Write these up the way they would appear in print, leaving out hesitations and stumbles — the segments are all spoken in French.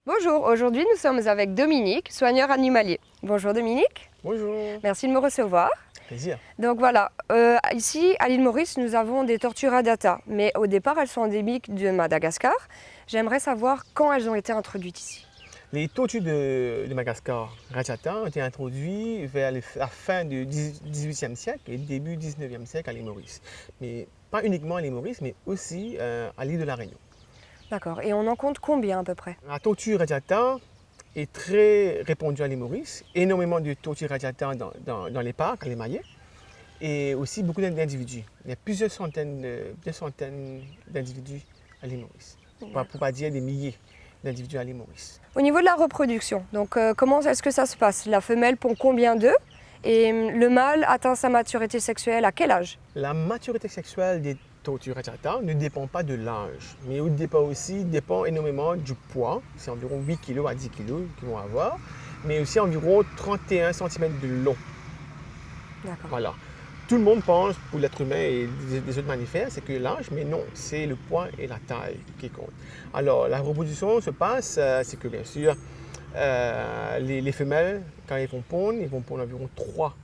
Bonjour, aujourd'hui nous sommes avec Dominique, soigneur animalier. Bonjour Dominique. Bonjour. Merci de me recevoir. Plaisir. Donc voilà, ici à l'île Maurice nous avons des tortues radiata, mais au départ elles sont endémiques de Madagascar. J'aimerais savoir quand elles ont été introduites ici. Les tortues de Madagascar radiata ont été introduits vers la fin du XVIIIe siècle et début du XIXe siècle à l'île Maurice. Mais pas uniquement à l'île Maurice, mais aussi à l'île de la Réunion. D'accord, et on en compte combien à peu près? La tortue radiata est très répandue à l'île Maurice. Énormément de tortues radiata dans les parcs, les maillets. Et aussi beaucoup d'individus. Il y a plusieurs centaines d'individus à l'île Maurice. Pour ne pas dire des milliers d'individus à l'île Maurice. Au niveau de la reproduction, donc comment est-ce que ça se passe? La femelle pond combien d'œufs? Et le mâle atteint sa maturité sexuelle à quel âge? La maturité sexuelle des tortues radiata ne dépend pas de l'âge, mais dépend énormément du poids. C'est environ 8 kg à 10 kg qu'ils vont avoir, mais aussi environ 31 cm de long. D'accord. Voilà. Tout le monde pense, pour l'être humain et des autres mammifères, c'est que l'âge, mais non, c'est le poids et la taille qui comptent. Alors, la reproduction se passe, c'est que bien sûr, les femelles, quand ils vont pondre environ 3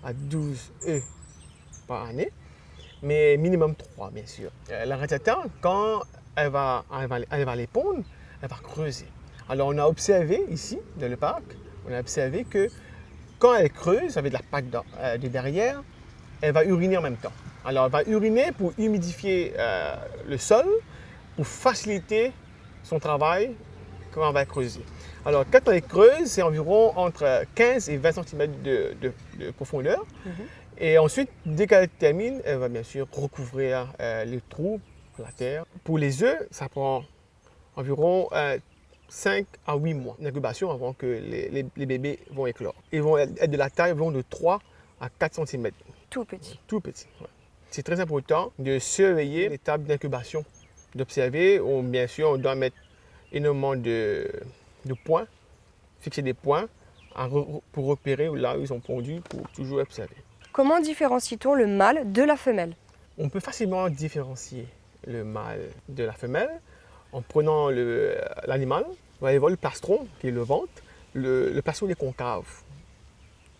à 12 œufs par année, mais minimum 3, bien sûr. La radiata, quand elle va les pondre, elle va creuser. Alors, on a observé ici, dans le parc, on a observé que quand elle creuse avec de la pâte de derrière, elle va uriner en même temps. Alors, elle va uriner pour humidifier le sol, pour faciliter son travail quand elle va creuser. Alors, quand elle creuse, c'est environ entre 15 et 20 cm de profondeur. Et ensuite, dès qu'elle termine, elle va bien sûr recouvrir les trous de la terre. Pour les œufs, ça prend environ 5 à 8 mois d'incubation avant que les bébés vont éclore. Ils vont être de la taille de 3 à 4 cm. Tout petit. Tout petit. Ouais. C'est très important de surveiller l'étape d'incubation, d'observer. Bien sûr, on doit mettre énormément de points, fixer des points pour repérer là où ils ont pondu, pour toujours observer. Comment différencie-t-on le mâle de la femelle? On peut facilement différencier le mâle de la femelle en prenant l'animal. On va aller voir le plastron, qui est le ventre. Le plastron est concave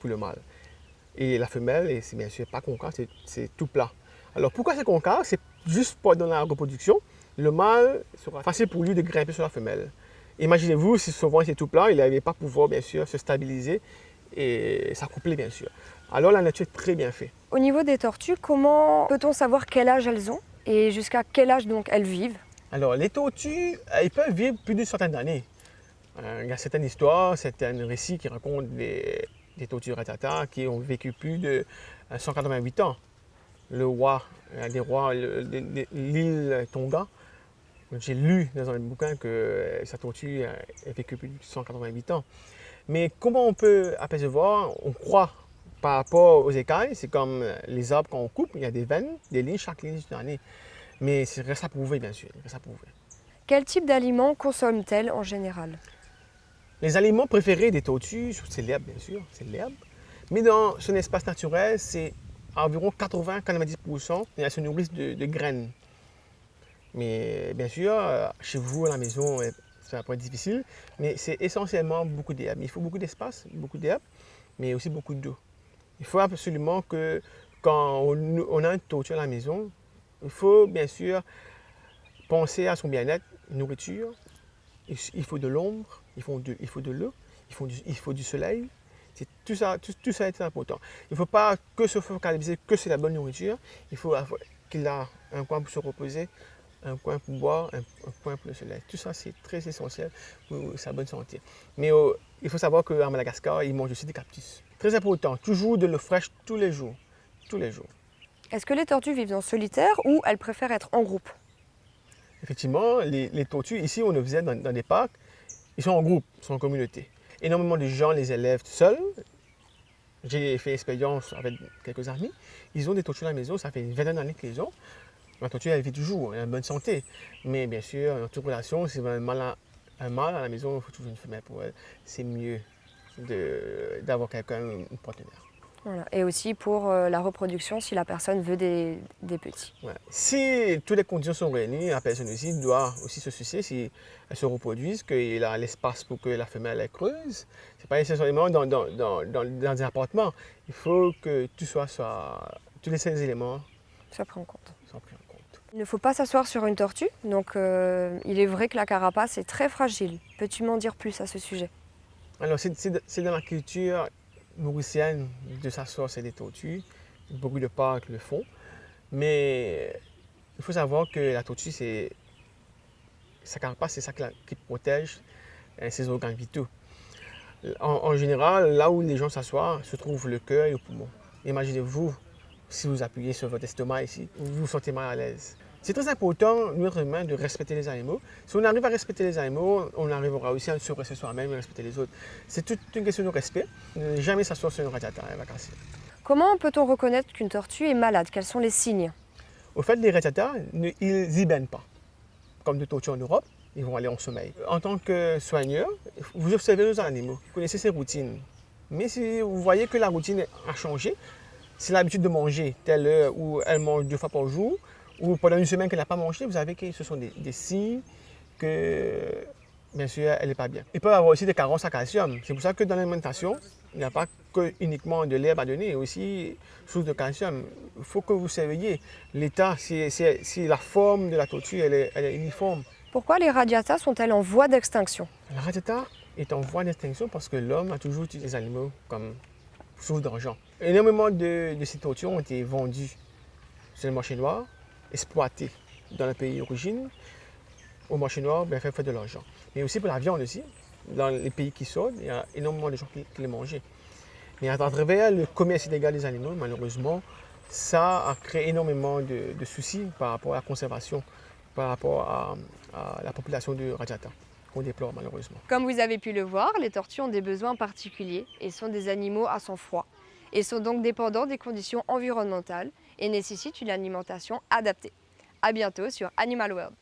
pour le mâle. Et la femelle, c'est bien sûr pas concave, c'est tout plat. Alors pourquoi c'est concave? C'est juste pendant la reproduction, le mâle sera facile pour lui de grimper sur la femelle. Imaginez-vous si son ventre est tout plat, il n'allait pas pouvoir bien sûr se stabiliser et s'accoupler bien sûr. Alors la nature est très bien faite. Au niveau des tortues, comment peut-on savoir quel âge elles ont et jusqu'à quel âge donc elles vivent? Alors les tortues, ils peuvent vivre plus d'une centaine d'années. Il y a certaines histoires, certains récits qui racontent des tortues radiata qui ont vécu plus de 188 ans. Le roi, des rois, l'île Tonga, j'ai lu dans un bouquin que sa tortue a vécu plus de 188 ans. Mais comment on peut apercevoir? On croit par rapport aux écailles, c'est comme les arbres quand on coupe, il y a des veines, des lignes, chaque ligne est une année. Mais c'est reste à prouver, bien sûr. Reste à prouver. Quel type d'aliments consomment-elles en général? Les aliments préférés des tortues, c'est l'herbe, bien sûr, c'est l'herbe. Mais dans son espace naturel, c'est environ 80-90%, elles se nourrissent de graines. Mais bien sûr, chez vous, à la maison, ça peut être difficile, mais c'est essentiellement beaucoup d'herbe. Il faut beaucoup d'espace, beaucoup d'herbe, mais aussi beaucoup d'eau. Il faut absolument que quand on a une tortue à la maison, il faut bien sûr penser à son bien-être, nourriture. Il faut de l'ombre, il faut de l'eau, il faut du soleil. Tout ça est important. Il ne faut pas que se focaliser que sur la bonne nourriture. Il faut qu'il a un coin pour se reposer, un coin pour boire, un coin pour le soleil. Tout ça, c'est très essentiel pour sa bonne santé. Mais il faut savoir qu'à Madagascar, ils mangent aussi des cactus. Très important, toujours de l'eau fraîche tous les jours. Tous les jours. Est-ce que les tortues vivent en solitaire ou elles préfèrent être en groupe? Effectivement, les tortues, ici, on les faisait dans des parcs, ils sont en groupe, ils sont en communauté. Énormément de gens les élèvent seuls. J'ai fait l'expérience avec quelques amis. Ils ont des tortues à la maison, ça fait une vingtaine d'années qu'ils les ont. La tortue, elle vit toujours, elle est en bonne santé. Mais bien sûr, dans toute relation, si un mâle à la maison, il faut toujours une femelle pour elle. C'est mieux d'avoir quelqu'un, une partenaire. Voilà. Et aussi pour la reproduction, si la personne veut des petits. Ouais. Si toutes les conditions sont réunies, la personne aussi doit aussi se soucier si elle se reproduise, qu'il a l'espace pour que la femelle elle creuse. Ce n'est pas nécessairement dans des appartements. Il faut que tous ces éléments Ça prend en compte. soient pris en compte. Il ne faut pas s'asseoir sur une tortue, donc il est vrai que la carapace est très fragile. Peux-tu m'en dire plus à ce sujet? Alors, c'est dans la culture mauricienne de s'asseoir sur des tortues. Beaucoup de parcs le font. Mais il faut savoir que la tortue, sa carapace, c'est ça qui protège ses organes vitaux. En général, là où les gens s'assoient, se trouve le cœur et le poumon. Imaginez-vous, si vous appuyez sur votre estomac ici, vous vous sentez mal à l'aise. C'est très important, nous, êtres humains, de respecter les animaux. Si on arrive à respecter les animaux, on arrivera aussi à se respecter soi-même et respecter les autres. C'est toute une question de respect. Ne jamais s'asseoir sur un radiateur, elle va casser. Comment peut-on reconnaître qu'une tortue est malade? Quels sont les signes? Au fait, les radiateurs, ils n'hibernent pas. Comme des tortues en Europe, ils vont aller en sommeil. En tant que soigneur, vous observez nos animaux, vous connaissez ses routines. Mais si vous voyez que la routine a changé, c'est l'habitude de manger, telle heure où elle mange 2 fois par jour, ou pendant une semaine qu'elle n'a pas mangé, vous savez que ce sont des signes que, bien sûr, elle n'est pas bien. Il peut y avoir aussi des carences en calcium. C'est pour ça que dans l'alimentation, il n'y a pas que uniquement de l'herbe à donner, il y a aussi source de calcium. Il faut que vous surveilliez l'état, si la forme de la tortue elle est uniforme. Pourquoi les radiatas sont-elles en voie d'extinction? La radiata est en voie d'extinction parce que l'homme a toujours utilisé les animaux comme source d'argent. Énormément de ces tortues ont été vendues sur le marché noir, exploitées dans le pays d'origine, au marché noir, bien faire de l'argent. Mais aussi pour la viande aussi, dans les pays qui sortent, il y a énormément de gens qui les mangent. Mais à travers le commerce illégal des animaux, malheureusement, ça a créé énormément de soucis par rapport à la conservation, par rapport à la population de radiata, qu'on déplore malheureusement. Comme vous avez pu le voir, les tortues ont des besoins particuliers et sont des animaux à sang froid et sont donc dépendants des conditions environnementales et nécessitent une alimentation adaptée. À bientôt sur Animal World.